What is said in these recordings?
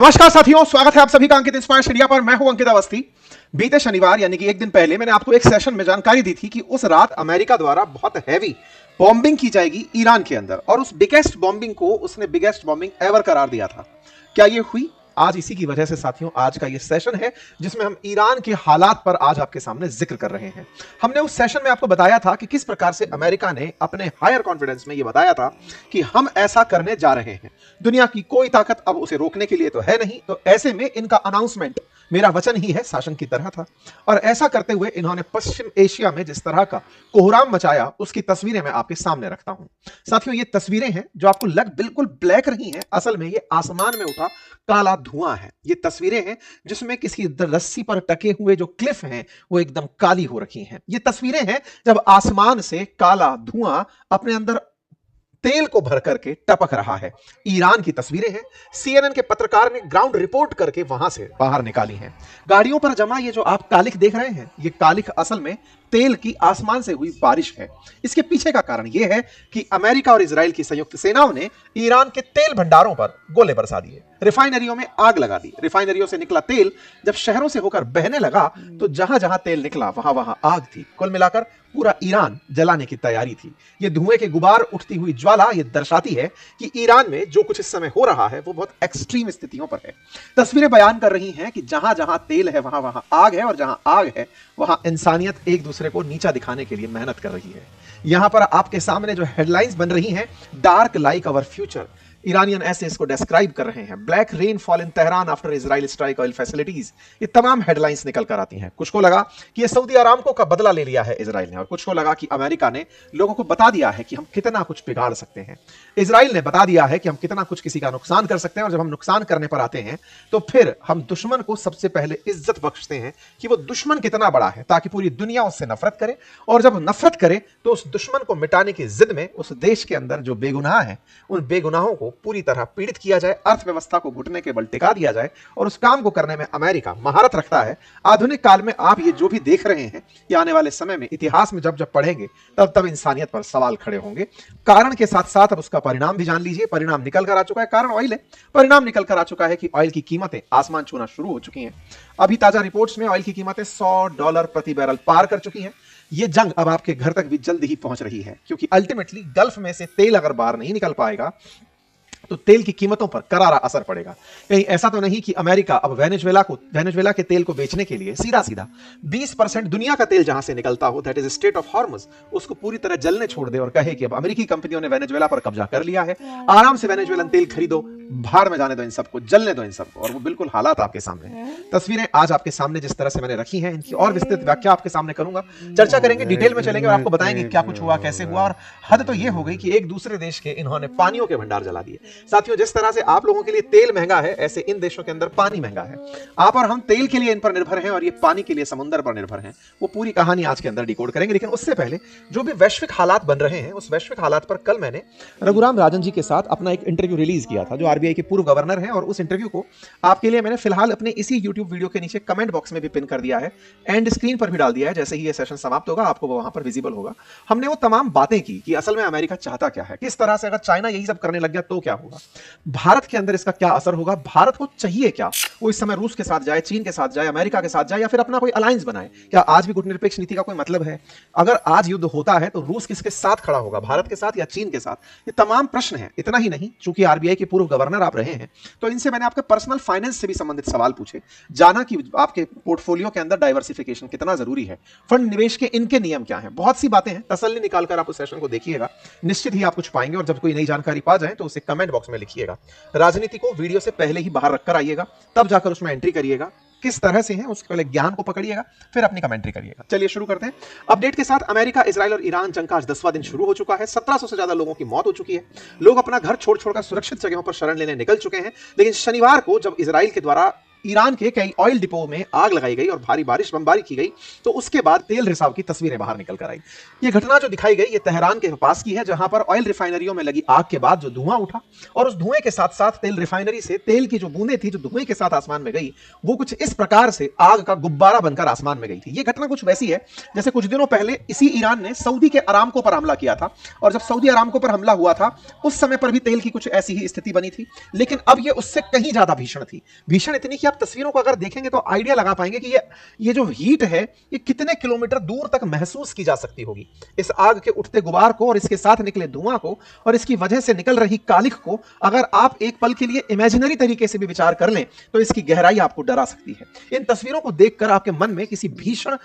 नमस्कार साथियों, स्वागत है आप सभी का अंकित इंस्पायर मीडिया पर। मैं हूं अंकित अवस्थी। बीते शनिवार यानी कि एक दिन पहले मैंने आपको एक सेशन में जानकारी दी थी कि उस रात अमेरिका द्वारा बहुत हैवी बॉम्बिंग की जाएगी ईरान के अंदर, और उस बिगेस्ट बॉम्बिंग को उसने बिगेस्ट बॉम्बिंग एवर करार दिया था। क्या ये हुई? आज इसी की वजह से साथियों आज का ये सेशन है जिसमें हम ईरान के हालात पर आज आपके सामने जिक्र कर रहे हैं। हमने उस सेशन में आपको बताया था कि किस प्रकार से अमेरिका ने अपने हायर कॉन्फिडेंस में ये बताया था कि हम ऐसा करने जा रहे हैं। दुनिया की कोई ताकत अब उसे रोकने के लिए तो है नहीं, तो ऐसे में इनका अनाउंसमेंट मेरा वचन ही है शासन की तरह था। और ऐसा करते हुए इन्होंने पश्चिम एशिया में जिस तरह का कोहराम मचाया उसकी तस्वीरें मैं आपके सामने रखता हूं। साथियों, ये तस्वीरें हैं जो आपको लग बिल्कुल ब्लैक रही हैं, असल में ये आसमान में उठा काला धुआं है। ये तस्वीरें हैं जिसमें किसी रस्सी पर टके हुए जो क्लिफ हैं वो एकदम काली हो रखी हैं। ये तस्वीरें हैं जब आसमान से काला धुआं अपने अंदर तेल को भर करके टपक रहा है। ईरान की तस्वीरें हैं, सीएनएन के पत्रकार ने ग्राउंड रिपोर्ट करके वहां से बाहर निकाली हैं। गाड़ियों पर जमा ये जो आप कालिख देख रहे हैं, ये कालिख असल में तेल की आसमान से हुई बारिश है। इसके पीछे का कारण यह है कि अमेरिका और इजराइल की संयुक्त सेनाओं ने ईरान के तेल भंडारों पर गोले बरसा दिए, रिफाइनरियों में आग लगा दी। रिफाइनरियों से निकला तेल जब शहरों से होकर बहने लगा तो जहां जहां तेल निकला वहां वहां आग थी। कुल मिलाकर पूरा ईरान जलाने की तैयारी थी। ये धुएं के गुबार, उठती हुई ज्वाला ये दर्शाती है कि ईरान में जो कुछ इस समय हो रहा है वो बहुत एक्सट्रीम स्थितियों पर है। तस्वीरें बयान कर रही हैं कि जहां जहां तेल है वहां वहां आग है, और जहां आग है वहां इंसानियत एक दूसरे को नीचा दिखाने के लिए मेहनत कर रही है। यहां पर आपके सामने जो हेडलाइंस बन रही हैं, dark like our future, Iranian ऐसे इसको डिस्क्राइब कर रहे हैं। Black rain fall in Tehran after Israel strike oil facilities, ये तमाम हेडलाइंस निकल कर आती हैं। कुछ को लगा कि ये सऊदी अरामको का बदला ले लिया है इजराइल ने, और कुछ को लगा कि अमेरिका ने लोगों को बता दिया है कि हम कितना कुछ बिगाड़ सकते हैं। इजराइल ने बता दिया है कि हम कितना कुछ किसी का नुकसान कर सकते हैं, और जब हम नुकसान करने पर आते हैं तो फिर हम दुश्मन को सबसे पहले इज्जत बख्शते हैं कि वो दुश्मन कितना बड़ा है, ताकि पूरी दुनिया उससे नफरत करे। और जब नफरत करे तो उस दुश्मन को मिटाने की जिद में उस देश के अंदर जो बेगुनाह है उन बेगुनाहों को पूरी तरह पीड़ित किया जाए, अर्थव्यवस्था को घुटने के बल टिका दिया जाए। और उस काम को करने में अमेरिका महारत रखता है। आधुनिक काल में आप ये जो भी देख रहे हैं, ये आने वाले समय में इतिहास में जब जब पढ़ेंगे तब तब इंसानियत पर सवाल खड़े होंगे। कारण के साथ साथ अब उसका परिणाम भी जान लीजिए। परिणाम निकल कर आ चुका है। कारण ऑयल है, परिणाम निकल कर आ चुका है कि ऑयल की कीमतें आसमान छूना शुरू हो चुकी हैं। अभी ताजा रिपोर्ट्स में ऑयल की कीमतें $100 प्रति बैरल पार कर चुकी हैं। ये जंग अब आपके घर तक भी जल्द ही पहुंच रही है, क्योंकि अल्टीमेटली गल्फ में से तेल अगर बाहर नहीं निकल पाएगा तो तेल की कीमतों पर करारा असर पड़ेगा। कहीं ऐसा तो नहीं कि अमेरिका अब वेनेजुएला के तेल को बेचने के लिए सीधा सीधा 20% दुनिया का तेल जहां से निकलता हो, that is state of Hormuz, उसको पूरी तरह जलने छोड़ दे और कहे कि अब अमेरिकी कंपनियों ने वेनेजुएला पर कब्जा कर लिया है, आराम से वेनेजुएलन तेल खरीदो, भाड़ में जाने दो इन सबको, जलने दो इन सबको। और वो बिल्कुल हालात आपके सामने हैं। तस्वीरें आज आपके सामने जिस तरह से मैंने रखी हैं, इनकी और विस्तृत व्याख्या आपके सामने करूंगा, चर्चा करेंगे, डिटेल में चलेंगे और आपको बताएंगे क्या कुछ हुआ, कैसे हुआ। और हद तो यह हो गई कि एक दूसरे देश के इन्होंने पानियों के भंडार जला दिए। साथियों, जिस तरह से आप लोगों के लिए तेल महंगा है, ऐसे इन देशों के अंदर पानी महंगा है। आप और हम तेल के लिए इन पर निर्भर हैं और ये पानी के लिए समुद्र पर निर्भर हैं। वो पूरी कहानी आज के अंदर डिकोड करेंगे। लेकिन उससे पहले जो भी वैश्विक हालात बन रहे हैं, उस वैश्विक हालात पर कल मैंने रघुराम राजन जी के साथ अपना एक इंटरव्यू रिलीज किया था, जो आरबीआई के पूर्व गवर्नर हैं। और उस इंटरव्यू को आपके लिए मैंने फिलहाल अपने इसी यूट्यूब वीडियो के नीचे कमेंट बॉक्स में भी पिन कर दिया है, एंड स्क्रीन पर भी डाल दिया है। जैसे ही ये सेशन समाप्त होगा आपको वो वहां पर विजिबल होगा। हमने वो तमाम बातें की कि असल में अमेरिका चाहता क्या है, किस तरह से अगर चाइना यही सब करने लग गया तो क्या होगा, भारत के अंदर इसका क्या असर होगा, भारत को चाहिए क्या, वो इस समय रूस के साथ जाए, चीन के साथ जाए, अमेरिका के साथ जाए, या फिर अपना कोई अलायंस बनाए। क्या आज भी गुटनिरपेक्ष नीति का कोई मतलब है? अगर आज युद्ध होता है तो रूस किसके साथ खड़ा होगा, भारत के साथ या चीन के साथ? ये तमाम प्रश्न हैं। इतना ही नहीं, चूंकि आरबीआई के पूर्व गवर्नर आप रहे हैं, तो इनसे मैंने आपके पर्सनल फाइनेंस से भी संबंधित सवाल पूछे, जाना कि आपके पोर्टफोलियो के अंदर डाइवर्सिफिकेशन कितना जरूरी है, फंड निवेश के इनके नियम क्या हैं। बहुत सी बातें हैं, तसल्ली निकालकर आप उस सेशन को देखिएगा, निश्चित ही आप कुछ पाएंगे। और जब कोई नई जानकारी पा जाए तो उसे कमेंट बॉक्स में लिखिएगा। राजनीति को वीडियो से पहले ही बाहर रखकर आइएगा, तब जाकर उसमें एंट्री करिएगा। किस तरह से है उसके पहले ज्ञान को पकड़िएगा, फिर अपनी कमेंट्री करिएगा। चलिए शुरू करते हैं अपडेट के साथ। अमेरिका, इजराइल और ईरान जंग का आज 10वां दिन शुरू हो चुका है। 1700 से ज्यादा लोगों की मौत हो चुकी है। लोग अपना घर छोड़ छोड़कर सुरक्षित जगहों पर शरण लेने निकल चुके हैं। लेकिन शनिवार को जब इजराइल के द्वारा ईरान के कई ऑयल डिपो में आग लगाई गई और भारी बारिश बमबारी की गई, तो उसके बाद तेल रिसाव की तस्वीरें बाहर निकल कर आई। ये घटना जो दिखाई गई ये तेहरान के पास की है, जहां पर ऑयल रिफाइनरियों में लगी आग के बाद जो धुआं उठा और उस धुएं के साथ साथ तेल रिफाइनरी से तेल की जो बूंदें थी जो धुएं के साथ आसमान में गई, वो कुछ इस प्रकार से आग का गुब्बारा बनकर आसमान में गई थी। ये घटना कुछ वैसी है जैसे कुछ दिनों पहले इसी ईरान ने सऊदी के अरामको पर हमला किया था, और जब सऊदी अरामको पर हमला हुआ था उस समय पर भी तेल की कुछ ऐसी ही स्थिति बनी थी, लेकिन अब ये उससे कहीं ज्यादा भीषण थी। भीषण इतनी कि आप तस्वीरों को अगर देखेंगे तो आइडिया लगा पाएंगे कि ये जो हीट है ये कितने किलोमीटर दूर तक महसूस की जा सकती होगी। इस आग के उठते गुबार को और इसके साथ निकले धुआं को और इसकी वजह से निकल रही कालिख को अगर आप एक पल के लिए इमेजिनरी तरीके से भी विचार कर लें तो इसकी गहराई आपको डरा सकती है। इन तस्वीरों को देखकर आपके मन में किसी भीषण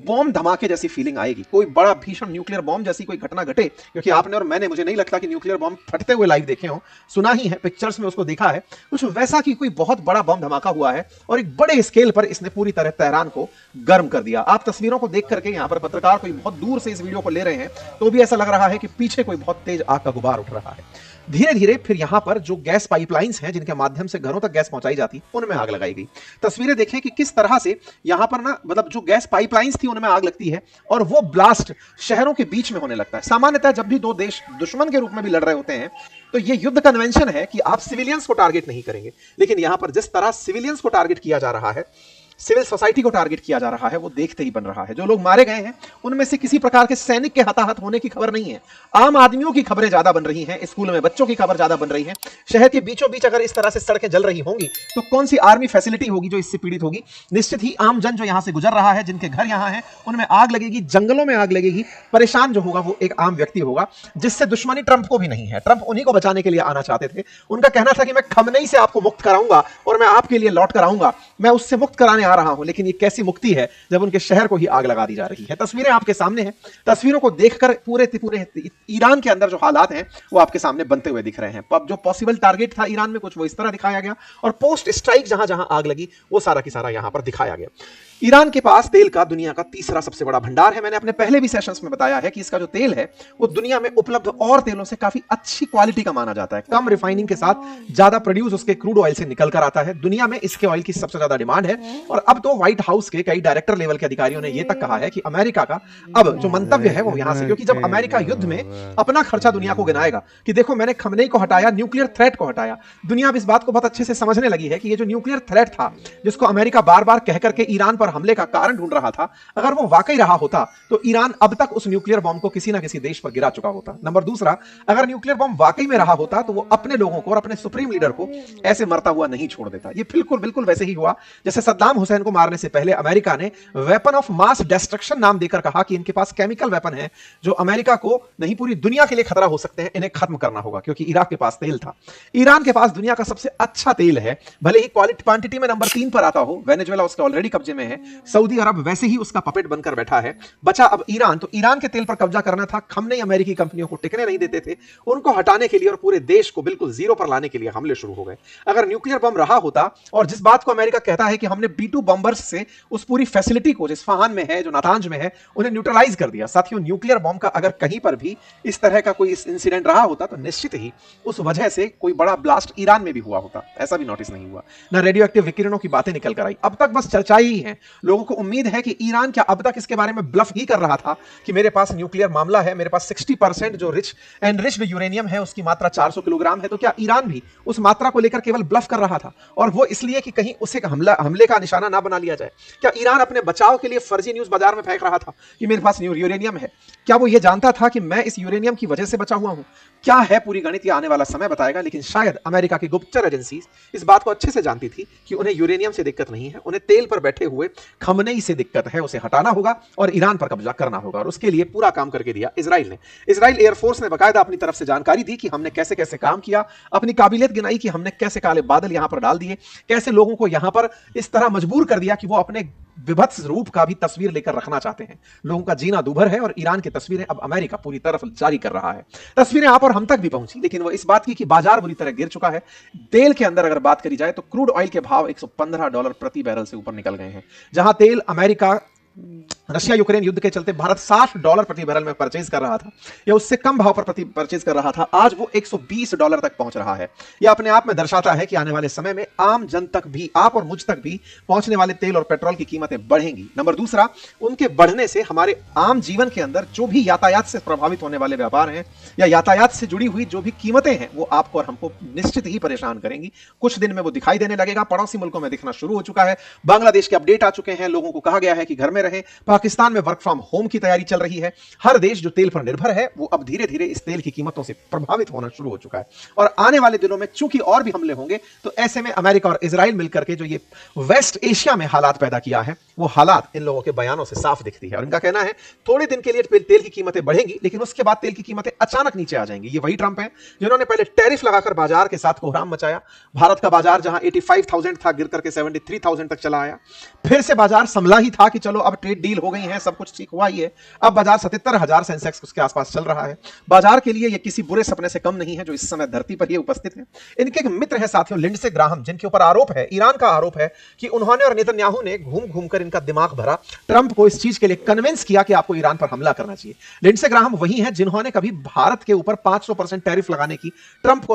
बॉम्ब धमाके जैसी फीलिंग आएगी, कोई बड़ा भीषण न्यूक्लियर बॉम्ब जैसी कोई घटना घटे, क्योंकि आपने और मैंने, मुझे नहीं लगता कि न्यूक्लियर बॉम्ब फटते हुए लाइव देखे हो, सुना ही है, पिक्चर्स में उसको देखा है। कुछ वैसा कि कोई बहुत बड़ा बम धमाका हुआ है और एक बड़े स्केल पर इसने पूरी तरह तेहरान को गर्म कर दिया। आप तस्वीरों को देख करके, यहां पर पत्रकार कोई बहुत दूर से इस वीडियो को ले रहे हैं तो भी ऐसा लग रहा है कि पीछे कोई बहुत तेज आग का गुबार उठ रहा है। धीरे धीरे फिर यहां पर जो गैस पाइपलाइंस हैं जिनके माध्यम से घरों तक गैस पहुंचाई जाती, उनमें आग लगाई गई। तस्वीरें देखें कि किस तरह से यहां पर ना, मतलब जो गैस पाइपलाइंस थी उनमें आग लगती है और वो ब्लास्ट शहरों के बीच में होने लगता है। सामान्यतः जब भी दो देश दुश्मन के रूप में भी लड़ रहे होते हैं तो ये युद्ध कन्वेंशन है कि आप सिविलियंस को टारगेट नहीं करेंगे, लेकिन यहां पर जिस तरह सिविलियंस को टारगेट किया जा रहा है, सिविल सोसाइटी को टारगेट किया जा रहा है, वो देखते ही बन रहा है। जो लोग मारे गए हैं उनमें से किसी प्रकार के सैनिक के हताहत होने की खबर नहीं है। आम आदमियों की खबरें ज्यादा बन रही हैं, स्कूल में बच्चों की खबर ज्यादा बन रही है। शहर के बीचों बीच अगर इस तरह से सड़कें जल रही होंगी तो कौन सी आर्मी फैसिलिटी होगी जो इससे पीड़ित होगी? निश्चित ही आम जन जो यहां से गुजर रहा है, जिनके घर यहां हैं, उनमें आग लगेगी, जंगलों में आग लगेगी। परेशान जो होगा वो एक आम व्यक्ति होगा, जिससे दुश्मनी ट्रंप को भी नहीं है। ट्रंप उन्हीं को बचाने के लिए आना चाहते थे। उनका कहना था कि मैं खमनेई से आपको मुक्त कराऊंगा और मैं आपके लिए लौट कर आऊंगा, मैं उससे मुक्त कराने आ रहा हूं। लेकिन ये कैसी मुक्ति है जब उनके शहर को ही आग लगा दी जा रही है। तस्वीरें आपके सामने हैं, तस्वीरों को देखकर पूरे ईरान के अंदर जो हालात हैं वो आपके सामने बनते हुए दिख रहे हैं। जो पॉसिबल टारगेट था ईरान में कुछ वो इस तरह दिखाया गया और पोस्ट स्ट्राइक जहां जहां आग लगी वो सारा की सारा यहां पर दिखाया गया। ईरान के पास तेल का दुनिया का तीसरा सबसे बड़ा भंडार है। मैंने अपने पहले भी सेशंस में बताया है कि इसका जो तेल है वो दुनिया में उपलब्ध और तेलों से काफी अच्छी क्वालिटी का माना जाता है। कम रिफाइनिंग के साथ ज्यादा प्रोड्यूस उसके क्रूड ऑयल से निकल कर आता है। दुनिया में इसके ऑयल की सबसे ज्यादा डिमांड है और अब तो व्हाइट हाउस के कई डायरेक्टर लेवल के अधिकारियों ने यह तक कहा है कि अमेरिका का अब जो मंतव्य है वो यहां से, क्योंकि जब अमेरिका युद्ध में अपना खर्चा दुनिया को गिनाएगा कि देखो मैंने खमनेई को हटाया, न्यूक्लियर थ्रेट को हटाया, दुनिया अब इस बात को बहुत अच्छे से समझने लगी है कि ये जो न्यूक्लियर थ्रेट था जिसको अमेरिका बार बार कहकर के ईरान पर हमले का कारण ढूंढ रहा था, अगर वो वाकई रहा होता तो ईरान अब तक उस न्यूक्लियर बॉम्ब को किसी ना किसी देश पर गिरा चुका होता। नंबर दूसरा, अगर न्यूक्लियर बॉम्ब वाकई में रहा होता तो वो अपने लोगों को और अपने सुप्रीम लीडर को ऐसे मरता हुआ नहीं छोड़ देता। ये बिल्कुल बिल्कुल वैसे ही हुआ जैसे सद्दाम हुसैन को मारने से पहले अमेरिका ने वेपन ऑफ मास डिस्ट्रक्शन नाम देकर कहा कि इनके पास केमिकल वेपन है जो अमेरिका को नहीं पूरी दुनिया के लिए खतरा हो सकते हैं, इन्हें खत्म करना होगा, क्योंकि इराक के पास तेल था। ईरान के पास दुनिया का सबसे अच्छा तेल है, भले ही क्वांटिटी में नंबर 3 पर आता हो। वेनेजुएला उसके ऑलरेडी कब्जे में है, सऊदी अरब वैसे ही उसका पपेट बनकर बैठा है। बचा अब ईरान, तो ईरान के तेल पर कब्जा करना था। खमनेई अमेरिकी कंपनियों को टिकने नहीं देते थे, उनको हटाने के लिए और पूरे देश को बिल्कुल जीरो पर लाने के लिए हमले शुरू हो गए। अगर न्यूक्लियर बम रहा होता, और जिस बात को अमेरिका कहता है कि हमने B-2 बम्बर्स से उस पूरी फैसिलिटी को जो इस्फहान में है, जो नातांज में है, उन्हें न्यूट्रलाइज कर दिया। साथियों, न्यूक्लियर बम का अगर कहीं पर भी इस तरह का कोई इंसिडेंट रहा होता तो निश्चित ही उस वजह से कोई बड़ा ब्लास्ट ईरान में भी हुआ होता। ऐसा भी नोटिस नहीं हुआ। ना रेडियो एक्टिव विकिरणों की बातें निकल कर आई, अब तक बस चर्चा ही है। लोगों को उम्मीद है कि ईरान क्या अब तक इसके बारे में ब्लफ ही कर रहा था कि मेरे पास न्यूक्लियर मामला है, मेरे पास 60% जो रिच एनरिच्ड यूरेनियम है उसकी मात्रा 400 किलोग्राम है, तो क्या ईरान भी उस मात्रा को लेकर केवल ब्लफ कर रहा था? और वो इसलिए कि कहीं उसे हमले का निशाना ना बना लिया जाए। क्या ईरान अपने बचाव के लिए फर्जी न्यूज बाजार में फेंक रहा था कि मेरे पास यूरेनियम है? क्या वो ये जानता था कि मैं इस यूरेनियम की वजह से बचा हुआ हूं? क्या है पूरी गणित, ये आने वाला समय बताएगा। लेकिन शायद अमेरिका की गुप्तचर एजेंसी इस बात को अच्छे से जानती थी कि उन्हें यूरेनियम से दिक्कत नहीं है, उन्हें तेल पर बैठे हुए खमनेई से दिक्कत है। उसे हटाना होगा और ईरान पर कब्जा करना होगा, और उसके लिए पूरा काम करके दिया इजराइल ने। इजराइल एयरफोर्स ने बाकायदा अपनी तरफ से जानकारी दी कि हमने कैसे कैसे काम किया, अपनी काबिलियत गिनाई कि हमने कैसे काले बादल यहां पर डाल दिए, कैसे लोगों को यहां पर इस तरह मजबूर कर दिया कि वो अपने विभत्स रूप का भी तस्वीर लेकर रखना चाहते हैं। लोगों का जीना दूभर है और ईरान की तस्वीरें अब अमेरिका पूरी तरफ जारी कर रहा है। तस्वीरें आप और हम तक भी पहुंची, लेकिन वो इस बात की कि बाजार बुरी तरह गिर चुका है। तेल के अंदर अगर बात करी जाए तो क्रूड ऑयल के भाव $115 प्रति बैरल से ऊपर निकल गए हैं। जहां तेल अमेरिका रशिया यूक्रेन युद्ध के चलते भारत $60 प्रति बैरल में परचेज कर रहा था या उससे कम भाव पर प्रति परचेज कर रहा था, आज वो $120 तक पहुंच रहा है। यह अपने आप में दर्शाता है कि आने वाले समय में आम जन तक भी, आप और मुझ तक भी पहुंचने वाले तेल और पेट्रोल की कीमतें बढ़ेंगी। नंबर दूसरा, उनके बढ़ने से हमारे आम जीवन के अंदर जो भी यातायात से प्रभावित होने वाले व्यापार हैं या यातायात से जुड़ी हुई जो भी कीमतें हैं वो आपको और हमको निश्चित ही परेशान करेंगी। कुछ दिन में वो दिखाई देने लगेगा। पड़ोसी मुल्कों में दिखना शुरू हो चुका है। बांग्लादेश के अपडेट आ चुके हैं, लोगों को कहा गया है कि घर में रहें। पाकिस्तान में वर्क फ्रॉम होम की तैयारी चल रही है। हर देश जो तेल पर निर्भर है वो अब धीरे धीरे इस तेल की कीमतों से प्रभावित होना शुरू हो चुका है। और आने वाले दिनों में चूंकि और भी हमले होंगे, तो ऐसे में अमेरिका और इजराइल मिलकर के जो ये वेस्ट एशिया में हालात पैदा किया है, वो हालात इन लोगों के बयानों से साफ दिखती है। और इनका कहना है थोड़े दिन के लिए तेल की कीमतें बढ़ेंगी, लेकिन उसके बाद तेल की कीमतें अचानक नीचे आ जाएंगी। ये वही ट्रंप है जिन्होंने पहले टैरिफ लगाकर बाजार के साथ कोहराम मचाया। भारत का बाजार जहां 85,000 था, गिर करके 73,000 तक चला आया। फिर से बाजार संभला ही था कि चलो अब ट्रेड डील हो गई है, सब कुछ ठीक हुआ ही है। अब बाजार 77,000 सेंसेक्स उसके आसपास चल रहा है। बाजार के लिए ये किसी बुरे सपने से कम नहीं है जो इस समय धरती पर ही उपस्थित है। इनके एक मित्र है साथियों, लिंडसे ग्राहम, जिनके ऊपर आरोप है, ईरान का आरोप है कि उन्होंने और नेतन्याहू ने घूम घूम कर इनका दिमाग भरा, ट्रंप को इस चीज के लिए कन्विंस किया कि आपको ईरान पर हमला करना चाहिए। लिंडसे ग्राहम वही है जिन्होंने कभी भारत के ऊपर 500% टैरिफ लगाने की ट्रंप को